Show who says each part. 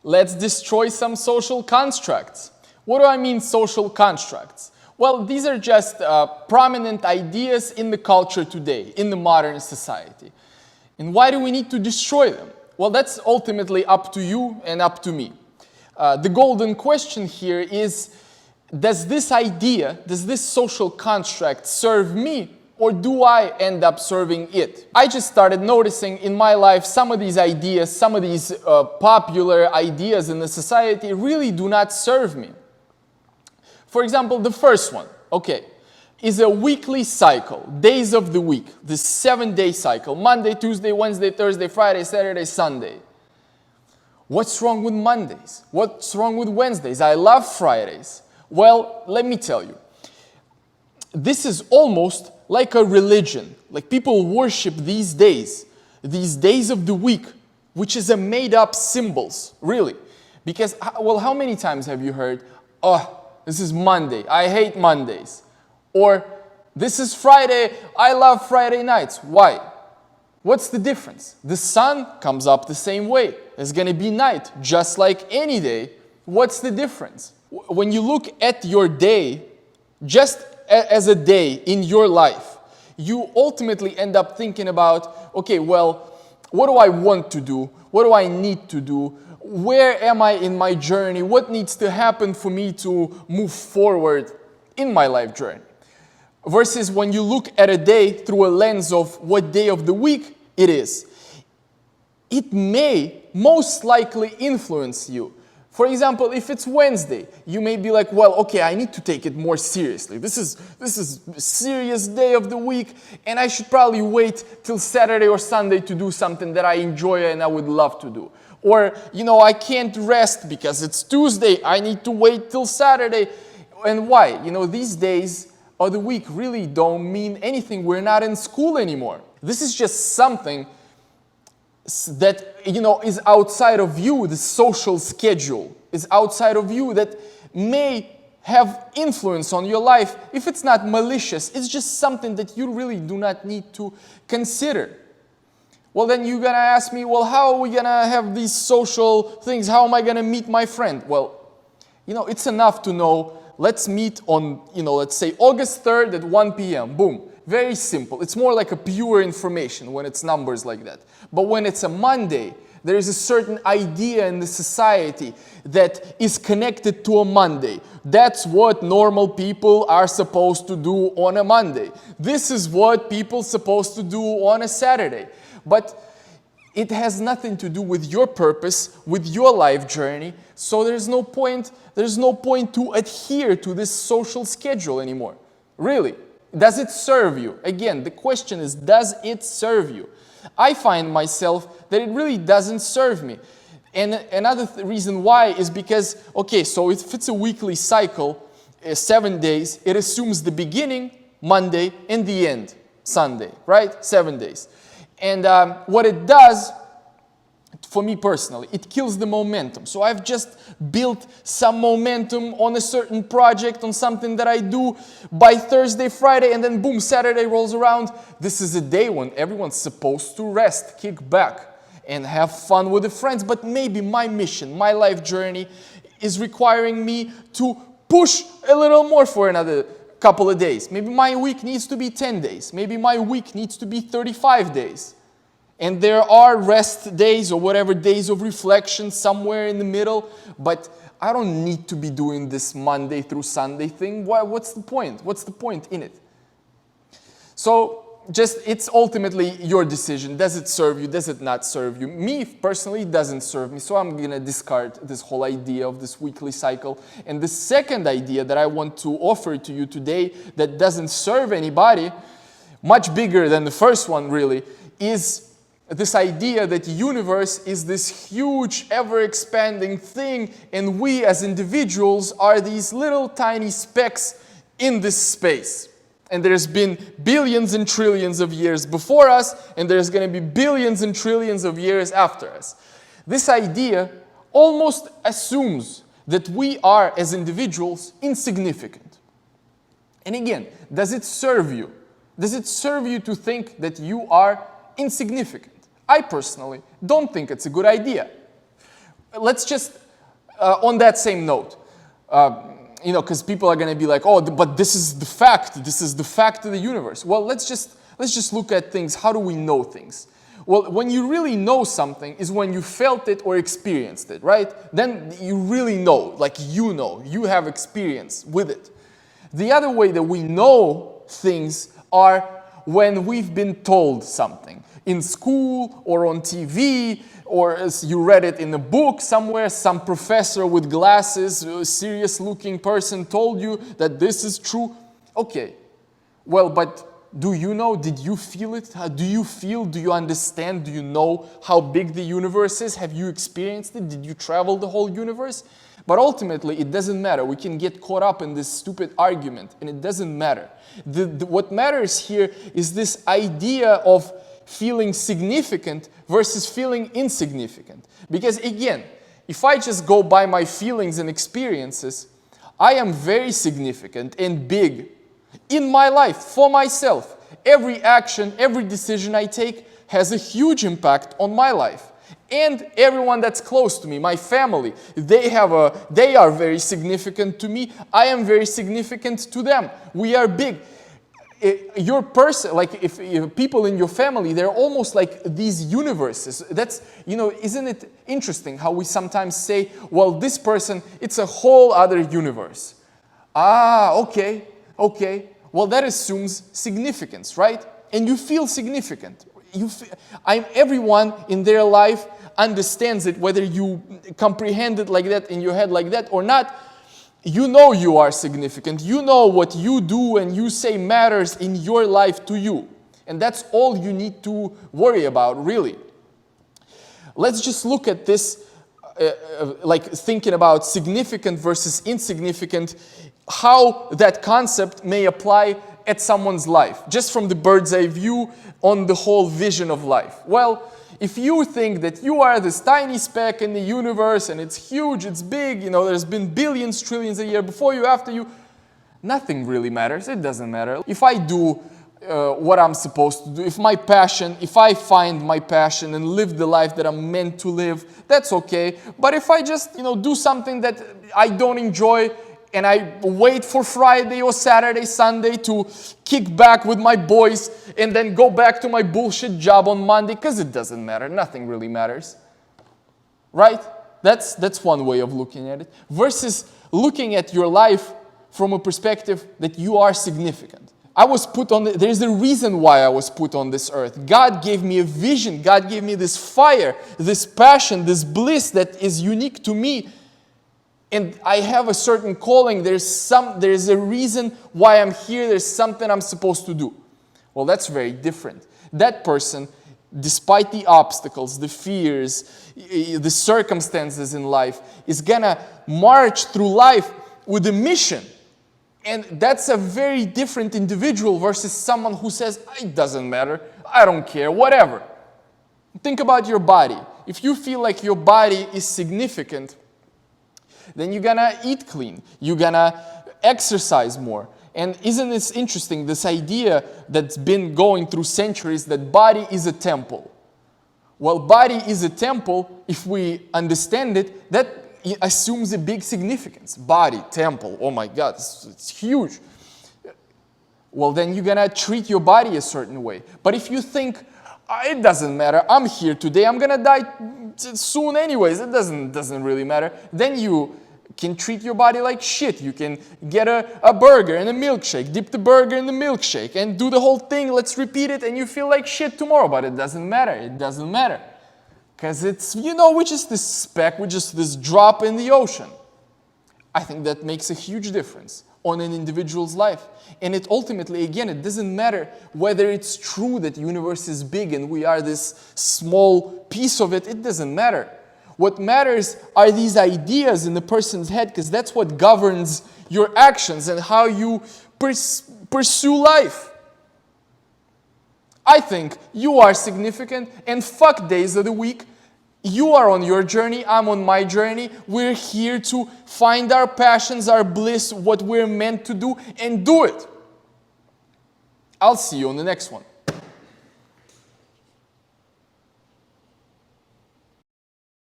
Speaker 1: Let's destroy some social constructs. What do I mean social constructs? Well, these are just prominent ideas in the culture today, in the modern society. And why do we need to destroy them? Well, that's ultimately up to you and up to me. The golden question here is, does this idea, does this social construct serve me, or do I end up serving it? I just started noticing in my life some of these ideas, some of these popular ideas in the society really do not serve me. For example, the first one, is a weekly cycle, days of the week, the 7-day cycle, Monday, Tuesday, Wednesday, Thursday, Friday, Saturday, Sunday. What's wrong with Mondays? What's wrong with Wednesdays? I love Fridays. Well, let me tell you, this is almost like a religion. Like people worship these days of the week, which is a made-up symbols, really. Because, well, how many times have you heard, oh, this is Monday, I hate Mondays. Or, this is Friday, I love Friday nights. Why? What's the difference? The sun comes up the same way. It's going to be night, just like any day. What's the difference? When you look at your day, just as a day in your life, you ultimately end up thinking about, okay, well, what do I want to do? What do I need to do? Where am I in my journey? What needs to happen for me to move forward in my life journey? Versus when you look at a day through a lens of what day of the week it is, it may most likely influence you. For example, if it's Wednesday, you may be like, well, okay, I need to take it more seriously. This is a serious day of the week, and I should probably wait till Saturday or Sunday to do something that I enjoy and I would love to do. Or, I can't rest because it's Tuesday, I need to wait till Saturday. And why? These days of the week really don't mean anything. We're not in school anymore. This is just something that, is outside of you. The social schedule is outside of you that may have influence on your life. If it's not malicious, it's just something that you really do not need to consider. Well, then you're going to ask me, well, how are we going to have these social things? How am I going to meet my friend? Well, it's enough to know, let's meet on, let's say August 3rd at 1 p.m. Boom. Very simple. It's more like a pure information when it's numbers like that. But when it's a Monday, there is a certain idea in the society that is connected to a Monday. That's what normal people are supposed to do on a Monday. This is what people are supposed to do on a Saturday. But it has nothing to do with your purpose, with your life journey. So there's no point to adhere to this social schedule anymore. Really. Does it serve you? Again, the question is, does it serve you? I find myself that it really doesn't serve me. And another reason why is because, so if it's a weekly cycle, 7 days, it assumes the beginning, Monday, and the end, Sunday, right? 7 days. And what it does, for me personally, it kills the momentum. So I've just built some momentum on a certain project, on something that I do by Thursday, Friday, and then boom, Saturday rolls around. This is a day when everyone's supposed to rest, kick back, and have fun with the friends. But maybe my mission, my life journey is requiring me to push a little more for another couple of days. Maybe my week needs to be 10 days. Maybe my week needs to be 35 days. And there are rest days or whatever days of reflection somewhere in the middle. But I don't need to be doing this Monday through Sunday thing. What's the point? What's the point in it? So it's ultimately your decision. Does it serve you? Does it not serve you? Me, personally, it doesn't serve me. So I'm going to discard this whole idea of this weekly cycle. And the second idea that I want to offer to you today that doesn't serve anybody, much bigger than the first one really, is this idea that the universe is this huge, ever-expanding thing, and we as individuals are these little tiny specks in this space. And there's been billions and trillions of years before us, and there's going to be billions and trillions of years after us. This idea almost assumes that we are, as individuals, insignificant. And again, does it serve you? Does it serve you to think that you are insignificant? I personally don't think it's a good idea. let's just, on that same note, because people are going to be like, oh, but this is the fact. This is the fact of the universe. Well, let's just look at things. How do we know things? Well, when you really know something is when you felt it or experienced it, right? Then you really know, like you have experience with it. The other way that we know things are when we've been told something. In school or on TV, or as you read it in a book somewhere, some professor with glasses, a serious looking person told you that this is true. Okay, well, but do you know? Did you feel it? How do you feel? Do you understand? Do you know how big the universe is? Have you experienced it? Did you travel the whole universe? But ultimately, it doesn't matter. We can get caught up in this stupid argument, and it doesn't matter. What matters here is this idea of feeling significant versus feeling insignificant. Because again, if I just go by my feelings and experiences, I am very significant and big in my life, for myself. Every action, every decision I take has a huge impact on my life. And everyone that's close to me, my family, they are very significant to me. I am very significant to them. We are big. Your person, like if people in your family, they're almost like these universes. That's, isn't it interesting how we sometimes say, well, this person, it's a whole other universe. Okay. Well, that assumes significance, right? And you feel significant. Everyone in their life understands it, whether you comprehend it like that in your head like that or not. You know you are significant. You know what you do and you say matters in your life to you. And that's all you need to worry about, really. Let's just look at this, like thinking about significant versus insignificant, how that concept may apply at someone's life, just from the bird's eye view on the whole vision of life. Well, if you think that you are this tiny speck in the universe and it's huge, it's big, there's been billions, trillions a year before you, after you, nothing really matters. It doesn't matter. If I do what I'm supposed to do, if I find my passion and live the life that I'm meant to live, that's okay. But if I just, do something that I don't enjoy, and I wait for Friday or Saturday, Sunday to kick back with my boys and then go back to my bullshit job on Monday, because it doesn't matter. Nothing really matters. Right? That's one way of looking at it. Versus looking at your life from a perspective that you are significant. There's a reason why I was put on this earth. God gave me a vision. God gave me this fire, this passion, this bliss that is unique to me. And I have a certain calling. There's a reason why I'm here. There's something I'm supposed to do. Well, that's very different. That person, despite the obstacles, the fears, the circumstances in life, is gonna march through life with a mission. And that's a very different individual versus someone who says, it doesn't matter, I don't care, whatever. Think about your body. If you feel like your body is significant, then you're gonna eat clean. You're gonna exercise more. And isn't this interesting, this idea that's been going through centuries that body is a temple? Well, body is a temple, if we understand it, that assumes a big significance. Body, temple, oh my God, it's huge. Well, then you're gonna treat your body a certain way. But if you think, it doesn't matter, I'm here today, I'm gonna die soon anyways, it doesn't really matter, then you can treat your body like shit. You can get a burger and a milkshake, dip the burger in the milkshake and do the whole thing, let's repeat it, and you feel like shit tomorrow, but it doesn't matter. Because we're just this speck, we're just this drop in the ocean. I think that makes a huge difference on an individual's life. And it ultimately, again, it doesn't matter whether it's true that the universe is big and we are this small piece of it, it doesn't matter. What matters are these ideas in the person's head, because that's what governs your actions and how you pursue life. I think you are significant, and fuck days of the week. You are on your journey, I'm on my journey. We're here to find our passions, our bliss, what we're meant to do, and do it. I'll see you on the next one.